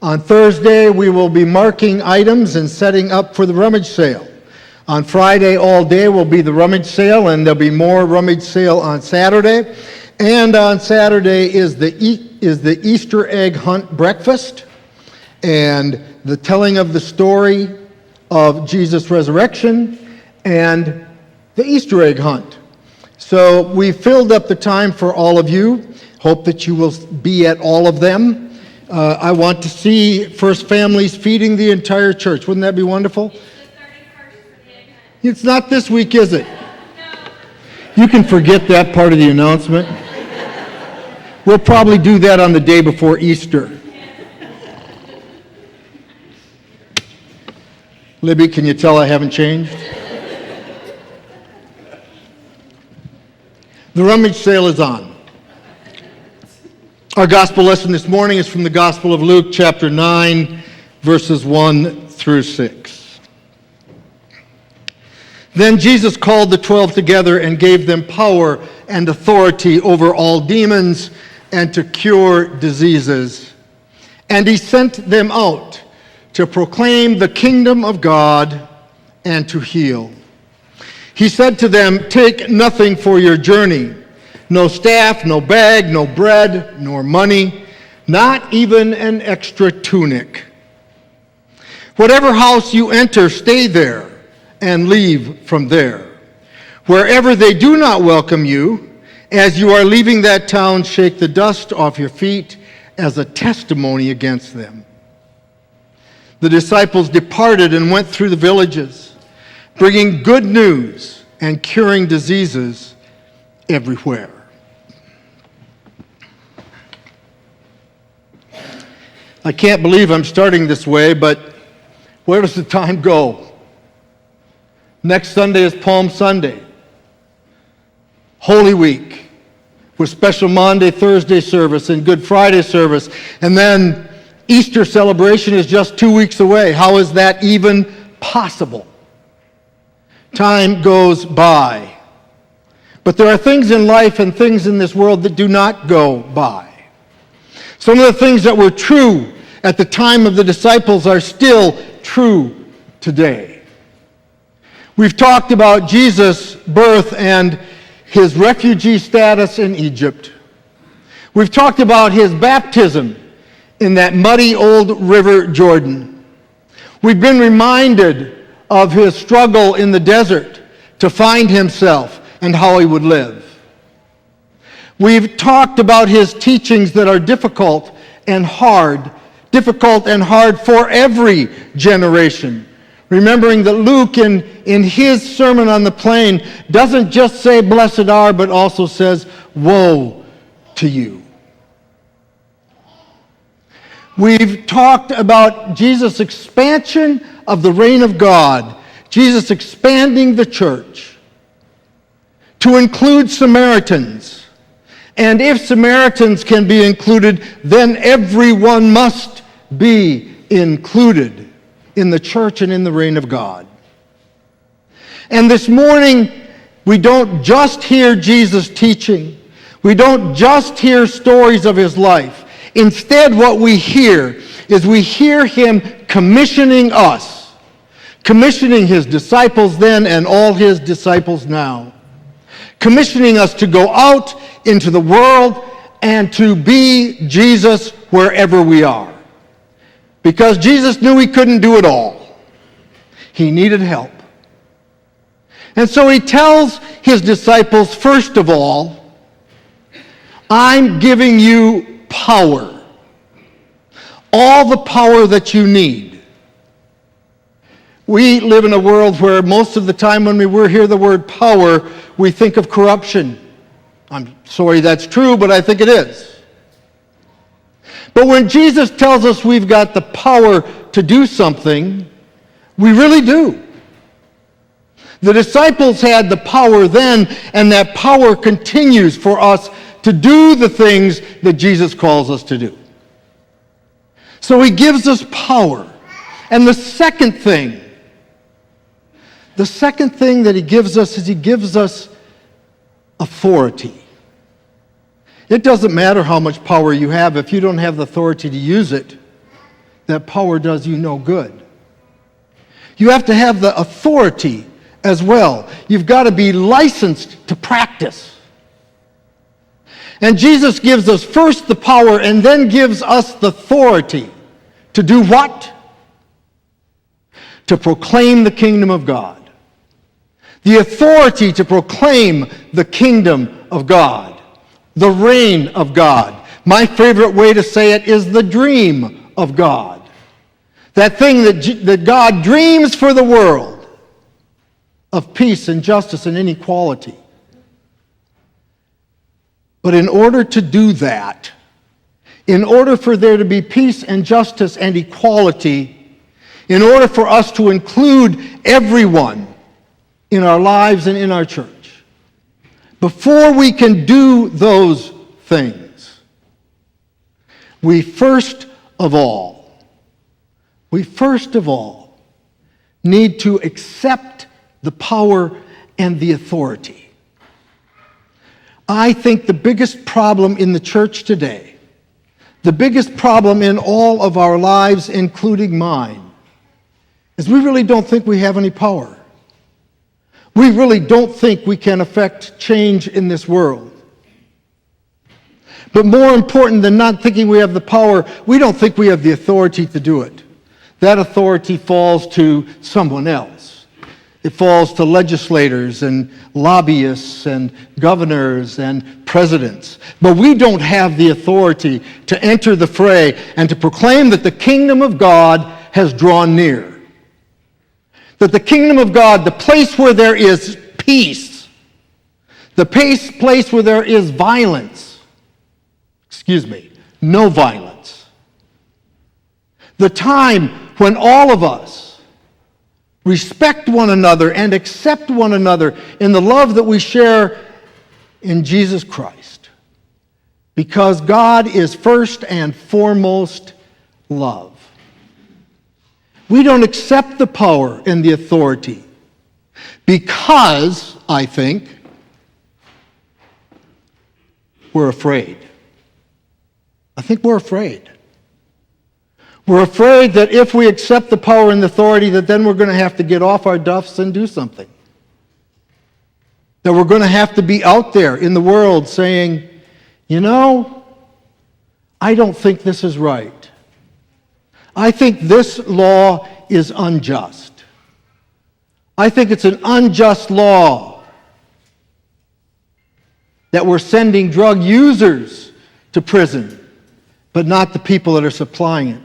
On Thursday, we will be marking items and setting up for the rummage sale. On Friday, all day will be the rummage sale, and there'll be more rummage sale on Saturday. And on Saturday is the Easter egg hunt breakfast and the telling of the story of Jesus' resurrection and the Easter egg hunt. So we filled up the time for all of you. Hope that you will be at all of them. I want to see First Families feeding the entire church. Wouldn't that be wonderful? It's not this week, is it? You can forget that part of the announcement. We'll probably do that on the day before Easter. Libby, can you tell I haven't changed? The rummage sale is on. Our gospel lesson this morning is from the Gospel of Luke, chapter 9, verses 1 through 6. Then Jesus called the 12 together and gave them power and authority over all demons and to cure diseases. And he sent them out to proclaim the kingdom of God and to heal. He said to them, "Take nothing for your journey, no staff, no bag, no bread, nor money, not even an extra tunic. Whatever house you enter, stay there and leave from there. Wherever they do not welcome you, as you are leaving that town, shake the dust off your feet as a testimony against them." The disciples departed and went through the villages, bringing good news and curing diseases everywhere. I can't believe I'm starting this way, but where does the time go? Next Sunday is Palm Sunday, Holy Week, with special Maundy, Thursday service and Good Friday service, and then Easter celebration is just 2 weeks away. How is that even possible? Time goes by. But there are things in life and things in this world that do not go by. Some of the things that were true at the time of the disciples are still true today. We've talked about Jesus' birth and his refugee status in Egypt. We've talked about his baptism in that muddy old river Jordan. We've been reminded of his struggle in the desert to find himself and how he would live. We've talked about his teachings that are difficult and hard for every generation. Remembering that Luke, in his Sermon on the Plain, doesn't just say, "Blessed are," but also says, "Woe to you." We've talked about Jesus' expansion of the reign of God, Jesus expanding the church to include Samaritans. And if Samaritans can be included, then everyone must be included in the church and in the reign of God. And this morning, we don't just hear Jesus teaching. We don't just hear stories of his life. Instead, what we hear is we hear him commissioning us, commissioning his disciples then and all his disciples now, commissioning us to go out into the world and to be Jesus wherever we are. Because Jesus knew he couldn't do it all. He needed help. And so he tells his disciples, first of all, "I'm giving you power. All the power that you need." We live in a world where most of the time when we hear the word power, we think of corruption. I'm sorry that's true, but I think it is. But when Jesus tells us we've got the power to do something, we really do. The disciples had the power then, and that power continues for us to do the things that Jesus calls us to do. So he gives us power. And the second thing that he gives us is he gives us authority. It doesn't matter how much power you have if you don't have the authority to use it. that power does you no good. You have to have the authority as well. You've got to be licensed to practice. And Jesus gives us first the power and then gives us the authority to do what? To proclaim the kingdom of God. The authority to proclaim the kingdom of God. The reign of God. My favorite way to say it is the dream of God. That thing that God dreams for the world of peace and justice and inequality. But in order to do that, in order for there to be peace and justice and equality, in order for us to include everyone in our lives and in our church, before we can do those things, we first of all need to accept the power and the authority. I think the biggest problem in the church today, the biggest problem in all of our lives, including mine, is we really don't think we have any power. We really don't think we can affect change in this world. But more important than not thinking we have the power, we don't think we have the authority to do it. That authority falls to someone else. It falls to legislators and lobbyists and governors and presidents. But we don't have the authority to enter the fray and to proclaim that the kingdom of God has drawn near. That the kingdom of God, the place where there is peace, the place where there is no violence. The time when all of us respect one another and accept one another in the love that we share in Jesus Christ. Because God is first and foremost love. We don't accept the power and the authority because, I think, we're afraid. I think we're afraid. We're afraid that if we accept the power and the authority, that then we're going to have to get off our duffs and do something. That we're going to have to be out there in the world saying, I don't think this is right. I think this law is unjust. I think it's an unjust law that we're sending drug users to prison, but not the people that are supplying it.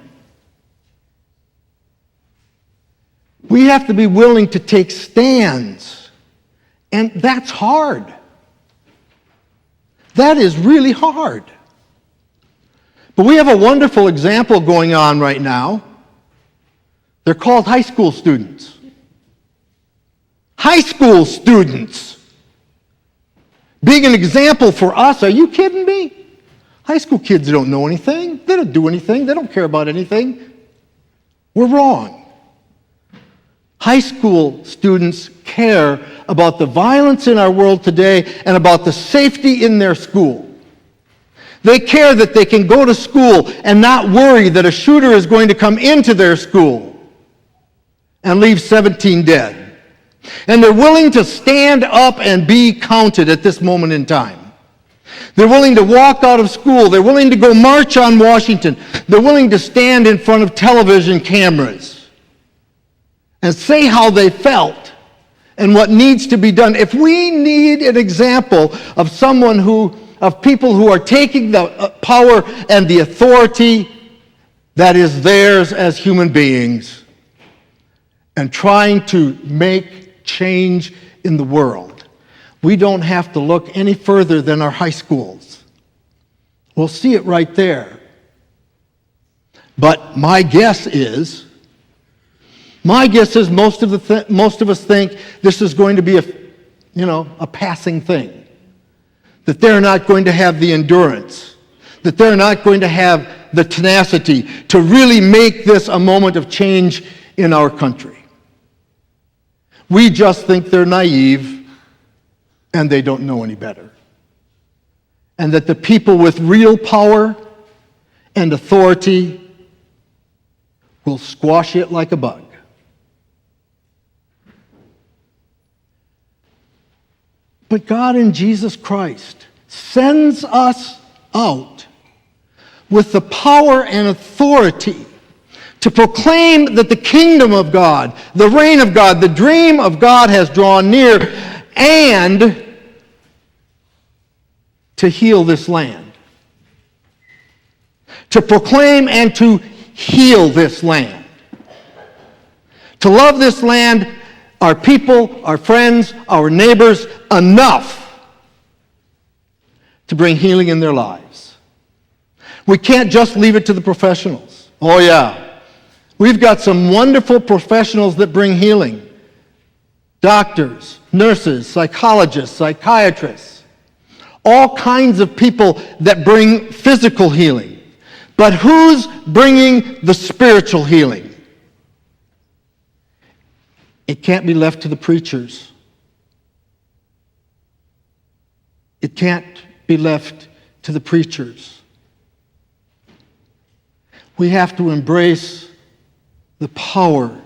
We have to be willing to take stands, and that's hard. That is really hard. But we have a wonderful example going on right now. They're called high school students. High school students being an example for us. Are you kidding me? High school kids don't know anything. They don't do anything. They don't care about anything. We're wrong. High school students care about the violence in our world today and about the safety in their school. They care that they can go to school and not worry that a shooter is going to come into their school and leave 17 dead. And they're willing to stand up and be counted at this moment in time. They're willing to walk out of school. They're willing to go march on Washington. They're willing to stand in front of television cameras and say how they felt and what needs to be done. If we need an example of of people who are taking the power and the authority that is theirs as human beings and trying to make change in the world, we don't have to look any further than our high schools. We'll see it right there. But my guess is most of us think this is going to be a passing thing. That they're not going to have the endurance. That they're not going to have the tenacity to really make this a moment of change in our country. We just think they're naive and they don't know any better. And that the people with real power and authority will squash it like a bug. But God in Jesus Christ sends us out with the power and authority to proclaim that the kingdom of God, the reign of God, the dream of God has drawn near, and to heal this land. To proclaim and to heal this land. To love this land, our people, our friends, our neighbors, enough to bring healing in their lives. We can't just leave it to the professionals. Oh yeah. We've got some wonderful professionals that bring healing. Doctors, nurses, psychologists, psychiatrists. All kinds of people that bring physical healing. But who's bringing the spiritual healing? It can't be left to the preachers. It can't be left to the preachers. We have to embrace the power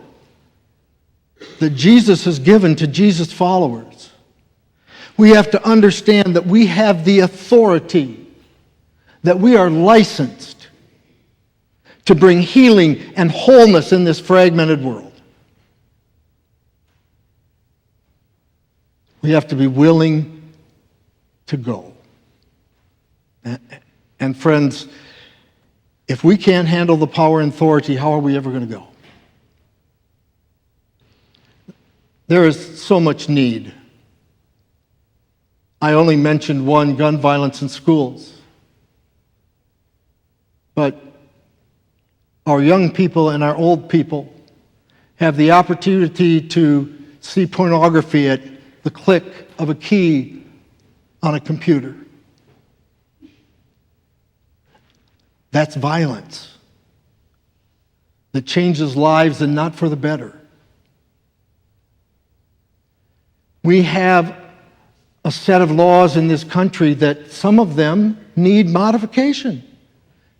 that Jesus has given to Jesus' followers. We have to understand that we have the authority, that we are licensed to bring healing and wholeness in this fragmented world. We have to be willing to go. And friends, if we can't handle the power and authority, how are we ever going to go? There is so much need. I only mentioned one, gun violence in schools. But our young people and our old people have the opportunity to see pornography at the click of a key on a computer. That's violence that changes lives and not for the better. We have a set of laws in this country that some of them need modification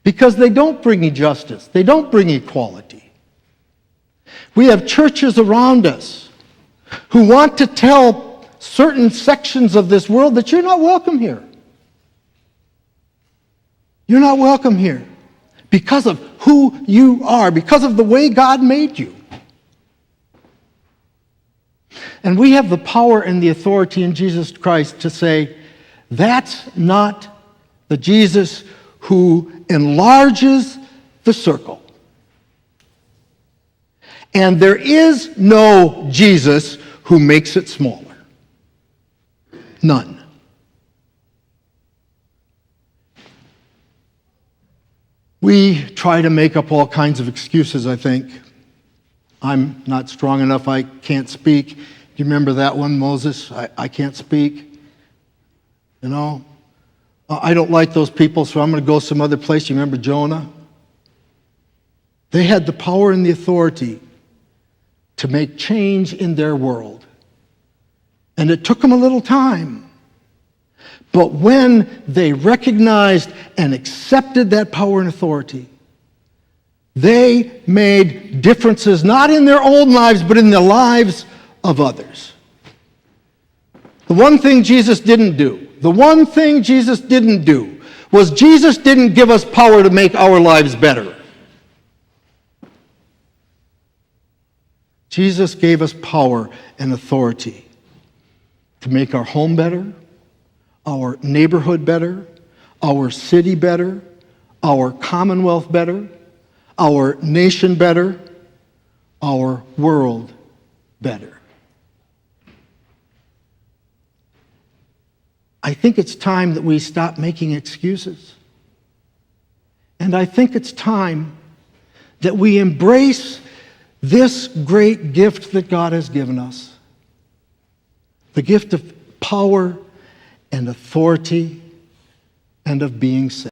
because they don't bring justice. They don't bring equality. We have churches around us who want to tell certain sections of this world that you're not welcome here. You're not welcome here because of who you are, because of the way God made you. And we have the power and the authority in Jesus Christ to say, that's not the Jesus who enlarges the circle. And there is no Jesus who makes it smaller. None. We try to make up all kinds of excuses, I think. I'm not strong enough, I can't speak. Do you remember that one, Moses? I can't speak. You know? I don't like those people, so I'm going to go some other place. You remember Jonah? They had the power and the authority to make change in their world. And it took them a little time. But when they recognized and accepted that power and authority, they made differences not in their own lives, but in the lives of others. The one thing Jesus didn't do was Jesus didn't give us power to make our lives better. Jesus gave us power and authority to make our home better, our neighborhood better, our city better, our commonwealth better, our nation better, our world better. I think it's time that we stop making excuses. And I think it's time that we embrace this great gift that God has given us. The gift of power and authority and of being saved.